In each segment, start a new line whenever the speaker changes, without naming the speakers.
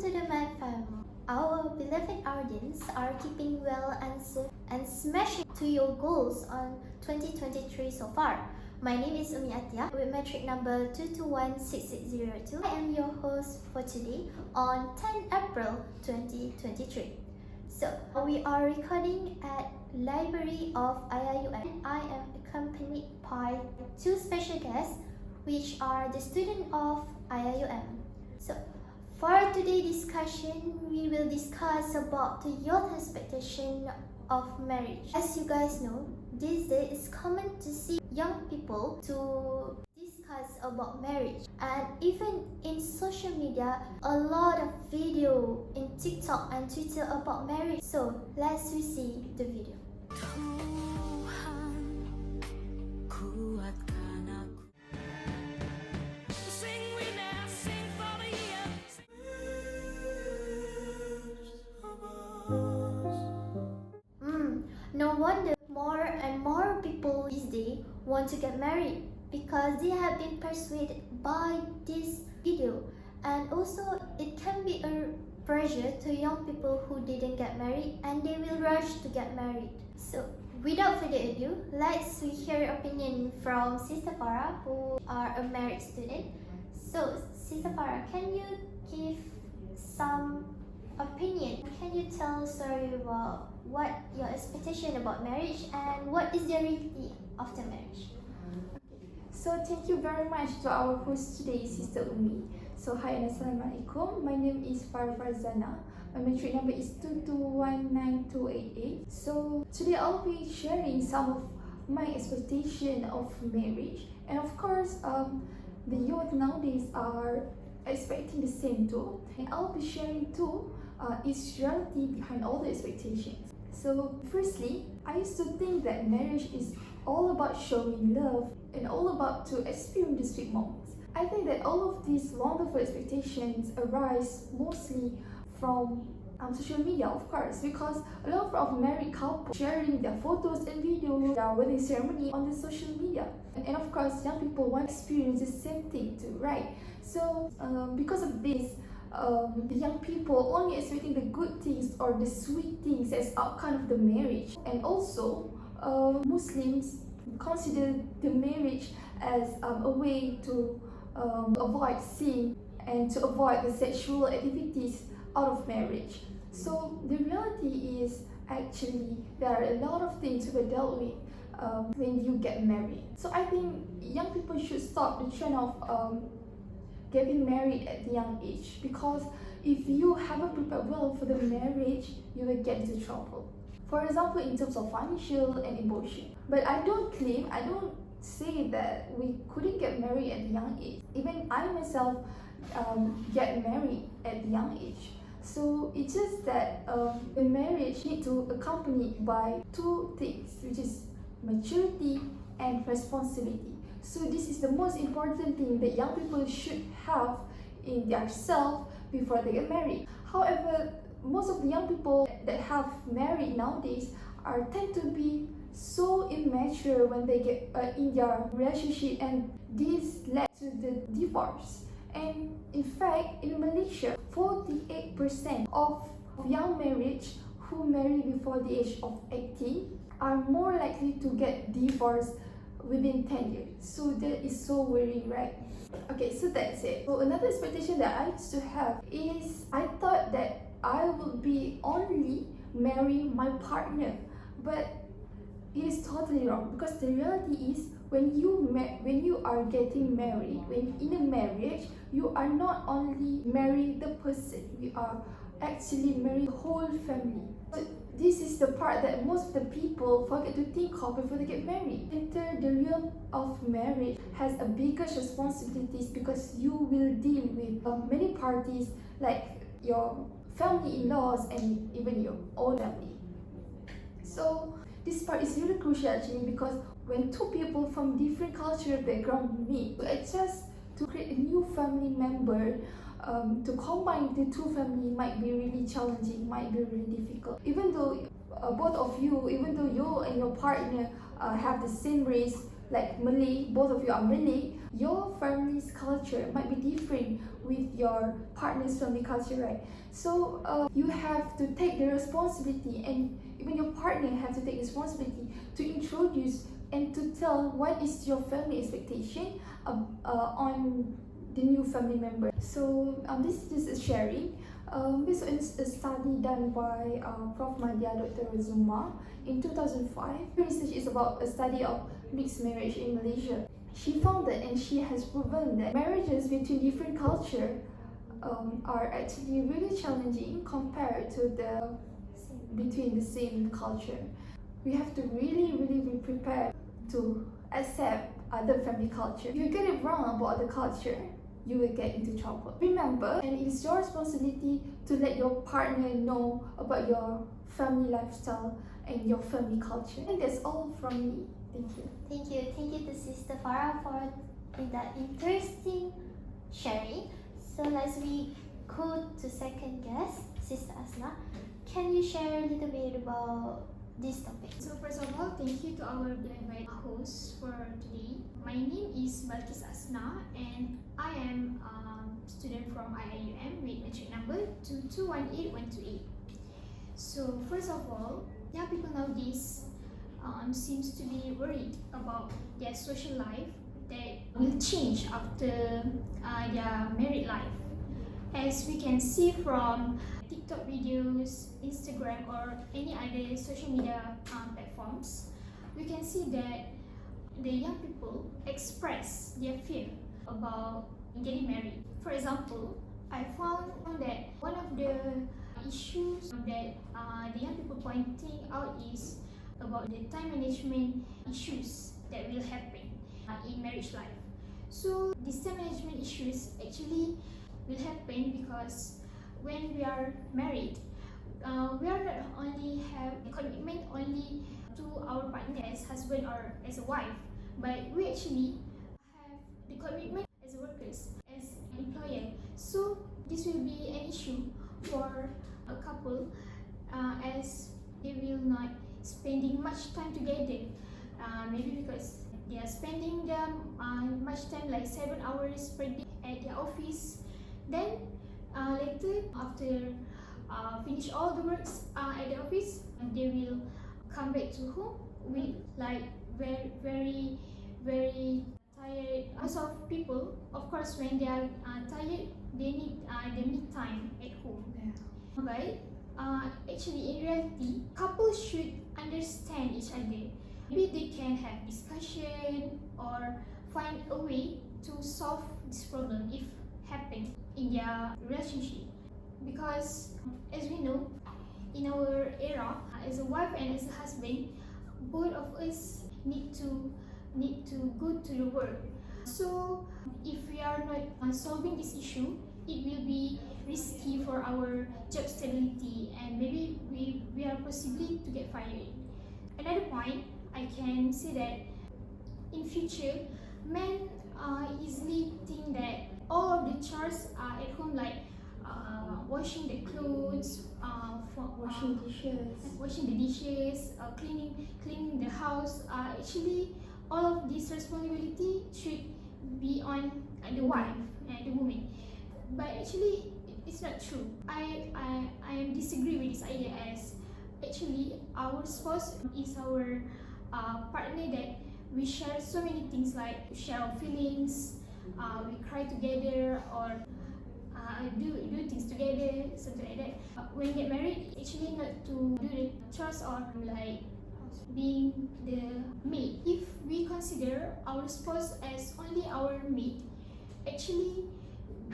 to the my family. Our beloved audience are keeping well and safe and smashing to your goals on 2023 so far. My name is Umi Atia with metric number 2216602. I am your host for today on 10 April 2023. So, we are recording at Library of IIUM. I am accompanied by two special guests which are the students of IIUM. So, for today's discussion, we will discuss about the youth expectation of marriage. As you guys know, these days it's common to see young people to discuss about marriage, and even in social media, a lot of video in TikTok and Twitter about marriage. So let's see the video. No wonder more and more people these days want to get married because they have been persuaded by this video, and also it can be a pressure to young people who didn't get married and they will rush to get married. So without further ado, let's hear opinion from Sister Farah, who are a married student. So Sister Farah, can you give some opinion? Can you tell a story about what your expectation about marriage and what is the reality after marriage?
So thank you very much to our host today, Sister Umi. So hi and Assalamualaikum. My name is Farah Farzana. My metric number is 2219288. So today I'll be sharing some of my expectation of marriage, and of course the youth nowadays are expecting the same too, and I'll be sharing too its reality behind all the expectations. So firstly, I used to think that marriage is all about showing love and all about to experience the sweet moments. I think that all of these wonderful expectations arise mostly from social media, of course, because a lot of married couples sharing their photos and videos, their wedding ceremony on the social media. And of course, young people want to experience the same thing too, right? So because of this, the young people only expecting the good things or the sweet things as outcome of the marriage. And also, Muslims consider the marriage as a way to avoid sin and to avoid the sexual activities out of marriage. So the reality is actually there are a lot of things to be dealt with when you get married. So I think young people should stop the trend of getting married at the young age, because if you haven't prepared well for the marriage, you will get into trouble. For example, in terms of financial and emotion. But I don't say that we couldn't get married at the young age. Even I myself get married at the young age. So it's just that the marriage need to accompany by two things, which is maturity and responsibility. So this is the most important thing that young people should have in their self before they get married. However, most of the young people that have married nowadays tend to be so immature when they get in their relationship, and this led to the divorce. And in fact, in Malaysia, 48% of young marriage who marry before the age of 18 are more likely to get divorced within 10 years. So that is so worrying, right? Okay, so that's it. So another expectation that I used to have is I thought that I would be only marry my partner, but it is totally wrong, because the reality is when you are getting married, when in a marriage, you are not only marrying the person, you are actually marrying the whole family. So this is the part that most of the people forget to think of before they get married. Enter the realm of marriage has a bigger responsibilities, because you will deal with many parties like your family-in-laws and even your own family. So this part is really crucial actually, because when two people from different cultural background meet to adjust to create a new family member, to combine the two families might be really challenging, might be really difficult. Even though both of you, even though you and your partner have the same race, like Malay, both of you are Malay, your family's culture might be different with your partner's family culture, right? So you have to take the responsibility, and even your partner have to take responsibility to introduce and to tell what is your family expectation on the new family member. So this is just a sharing. Based on a study done by Prof. Madia Dr. Zuma in 2005. Research is about a study of mixed marriage in Malaysia. She found that, and she has proven that marriages between different culture are actually really challenging compared to the between the same culture. We have to really be prepared to accept other family culture. If you get it wrong about the culture, you will get into trouble. Remember, and it is your responsibility to let your partner know about your family lifestyle and your family culture. And that's all from me. Thank you.
Thank you to Sister Farah for that interesting sharing. So let's we go to second guest, Sister Asna. Can you share a little bit about this topic?
So first of all, thank you to our beloved host for today. My name is Balkis Asna and I am a student from IIUM with matric number 2218128. So first of all, young people nowadays seems to be worried about their social life that will change after their married life. As we can see from TikTok videos, Instagram or any other social media platforms, we can see that the young people express their fear about getting married. For example, I found that one of the issues that the young people pointing out is about the time management issues that will happen in marriage life. So these time management issues actually will happen because when we are married, we are not only have a commitment only to our partner as husband or as a wife, but we actually have the commitment as workers, as an employer. So this will be an issue for a couple as they will not spending much time together. Maybe because they are spending them much time, like 7 hours per day at their office. Then later, after finish all the works at the office, they will come back to home with like very tired. Most of people, of course, when they are tired, they need the me time at home.
Yeah.
But actually, in reality, couples should understand each other. Maybe they can have discussion or find a way to solve this problem if happen in their relationship. Because as we know, in our era, as a wife and as a husband, both of us need to go to the work. So if we are not solving this issue, it will be risky for our job stability, and maybe we are possibly to get fired. Another point, I can say that in future, men easily think that all of the chores at home, like washing the clothes, washing the dishes, cleaning the house. Actually, all of this responsibility should be on the wife and the woman. But actually, it's not true. I disagree with this idea, as actually our spouse is our partner that we share so many things, like share our feelings, we cry together, or do things together, something like that. When get married, actually not to do the chores or like being the maid. If we consider our spouse as only our maid, actually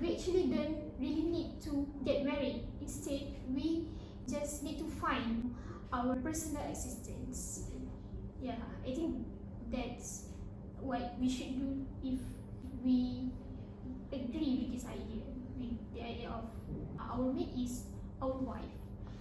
we don't really need to get married. Instead, we just need to find our personal existence. Yeah, I think that's what we should do if we agree with this idea, with the idea of our mate is our wife.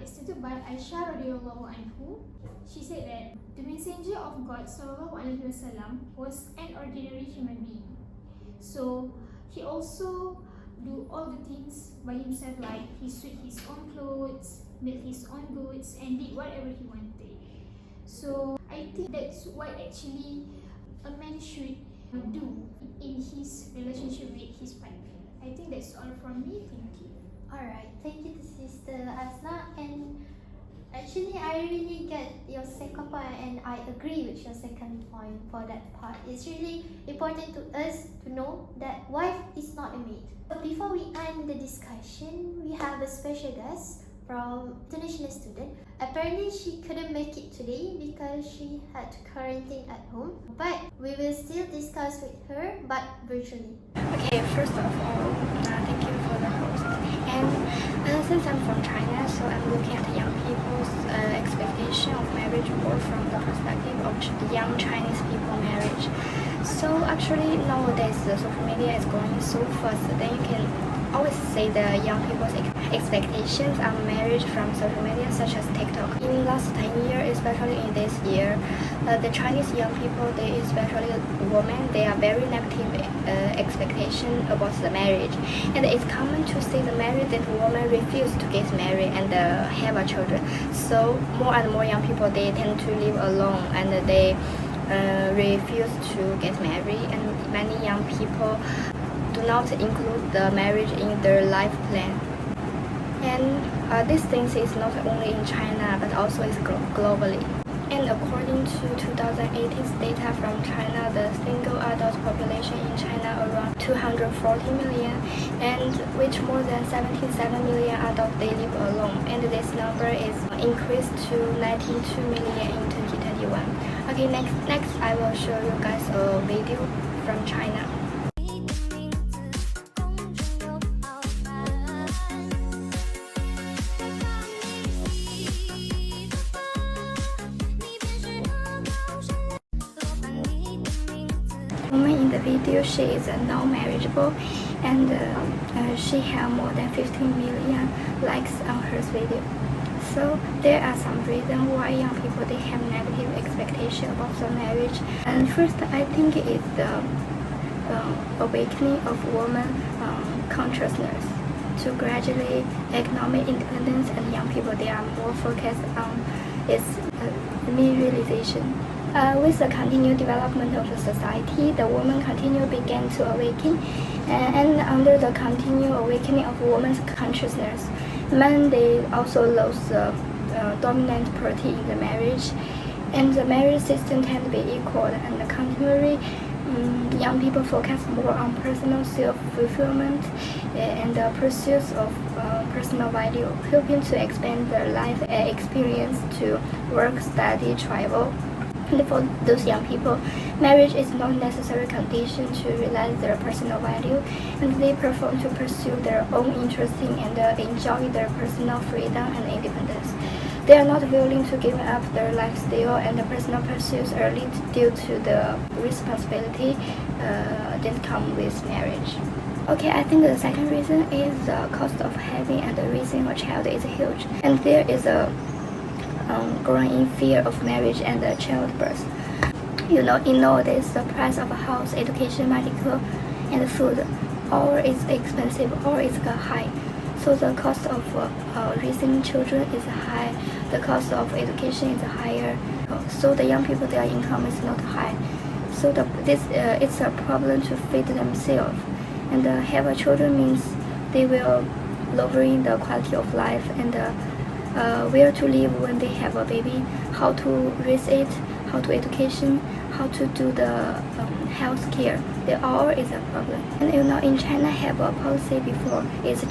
It's stated by Aisha radiallahu anhu. She said that the messenger of God sallallahu alaihi wasallam was an ordinary human being. So he also do all the things by himself, like he sewed his own clothes, made his own goods, and did whatever he wanted. So I think that's what actually a man should do in his relationship with his partner. I think that's all from me. Thank you.
Alright, thank you to Sister Asna. And actually, I really get your second point, and I agree with your second point for that part. It's really important to us to know that wife is not a maid. But before we end the discussion, we have a special guest from international student. Apparently, she couldn't make it today because she had to quarantine at home. But we will still discuss with her, but virtually.
Okay, first of all, thank you for the host. And since I'm from China, so I'm looking at young people's expectation of marriage more from the perspective of young Chinese people marriage. So actually nowadays the social media is growing so fast, then you can always see the young people's expectations on marriage from social media such as TikTok. In last 10 years, especially in this year, the Chinese young people, they especially women, they are very negative expectation about the marriage. And it's common to see the marriage that women refuse to get married and have a children. So more and more young people, they tend to live alone and they refuse to get married, and many young people do not include the marriage in their life plan. And these things is not only in China but also is globally. And according to 2018's data from China, the single adult population in China around 240 million, and which more than 77 million adults they live alone. And this number is increased to 92 million in 2021. Okay, next I will show you guys a video from China. Woman in the video, she is now marriageable, and she has more than 15 million likes on her video. So there are some reasons why young people they have negative expectation about the marriage. And first, I think it's the awakening of woman consciousness to gradually economic independence, and young people they are more focused on its me realization. With the continued development of the society, the woman continue began to awaken, and under the continued awakening of woman's consciousness, men they also lost the dominant party in the marriage, and the marriage system can be equal. And the contemporary young people focus more on personal self-fulfillment and the pursuits of personal value, helping to expand their life experience to work, study, travel. And for those young people, marriage is not a necessary condition to realize their personal value, and they prefer to pursue their own interests and enjoy their personal freedom and independence. They are not willing to give up their lifestyle and personal pursuits early due to the responsibility that come with marriage. Okay, I think the second reason is the cost of having and raising a child is huge, and there is a growing fear of marriage and childbirth. You know, in nowadays, the price of a house, education, medical, and food, all is expensive, all is high. So the cost of raising children is high. The cost of education is higher. So the young people, their income is not high. So it's a problem to feed themselves. And have a children means they will lowering the quality of life and where to live when they have a baby, how to raise it, how to education, how to do the health care. They all is a problem. And you know, in China have a policy before, it's a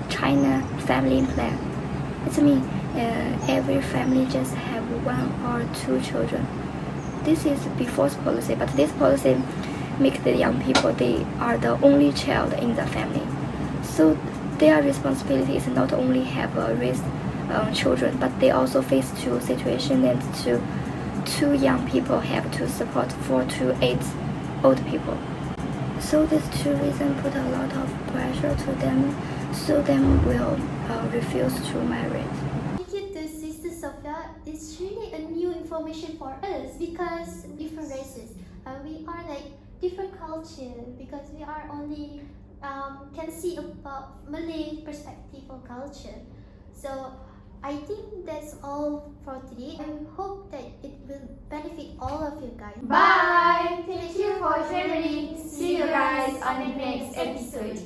China family plan. It's mean every family just have 1 or 2 children. This is before policy, but this policy make the young people they are the only child in the family. So their responsibility is not only have a raise children, but they also face 2 situations that 2 young people have to support 4 to 8 old people. So these 2 reasons put a lot of pressure to them, so them will refuse to marry.
Thank you to Sister Sophia. It's really a new information for us because different races. We are like different culture because we are only can see about Malay perspective or culture. So I think that's all for today. I hope that it will benefit all of you guys.
Bye! Thank you for sharing. See you guys on the next episode.